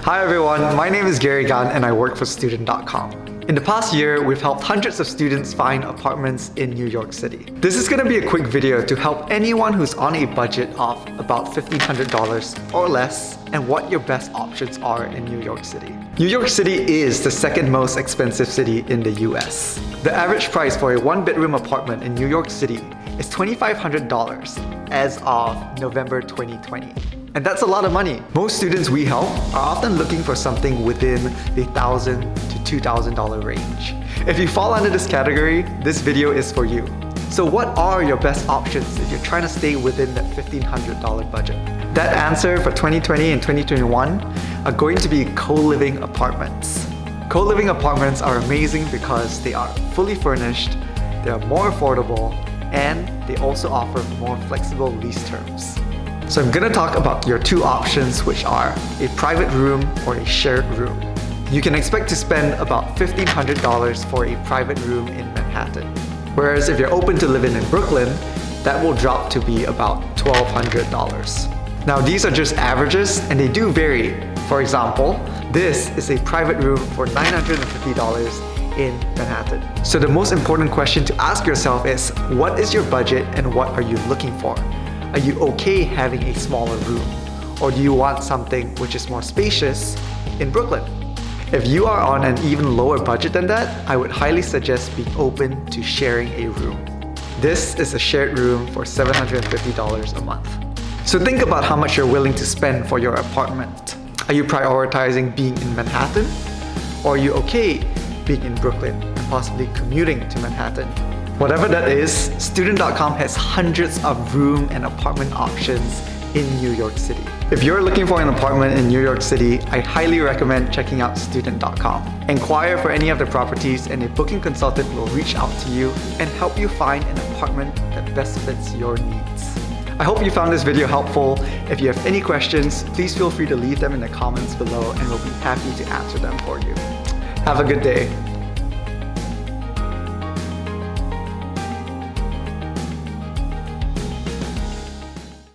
Hi everyone, my name is Gary Gan and I work for Student.com. In the past year, we've helped hundreds of students find apartments in New York City. This is going to be a quick video to help anyone who's on a budget of about $1,500 or less and what your best options are in New York City. New York City is the second most expensive city in the US. The average price for a one-bedroom apartment in New York City is $2,500 as of November 2020. And that's a lot of money. Most students we help are often looking for something within the $1,000 to $2,000 range. If you fall under this category, this video is for you. So what are your best options if you're trying to stay within that $1,500 budget? That answer for 2020 and 2021 are going to be co-living apartments. Co-living apartments are amazing because they are fully furnished, they are more affordable, and they also offer more flexible lease terms. So I'm gonna talk about your two options, which are a private room or a shared room. You can expect to spend about $1,500 for a private room in Manhattan. Whereas if you're open to living in Brooklyn, that will drop to be about $1,200. Now these are just averages and they do vary. For example, this is a private room for $950 in Manhattan. So the most important question to ask yourself is, what is your budget and what are you looking for? Are you okay having a smaller room? Or do you want something which is more spacious in Brooklyn? If you are on an even lower budget than that, I would highly suggest being open to sharing a room. This is a shared room for $750 a month. So think about how much you're willing to spend for your apartment. Are you prioritizing being in Manhattan? Or are you okay being in Brooklyn and possibly commuting to Manhattan? Whatever that is, Student.com has hundreds of room and apartment options in New York City. If you're looking for an apartment in New York City, I highly recommend checking out Student.com. Inquire for any of the properties and a booking consultant will reach out to you and help you find an apartment that best fits your needs. I hope you found this video helpful. If you have any questions, please feel free to leave them in the comments below and we'll be happy to answer them for you. Have a good day.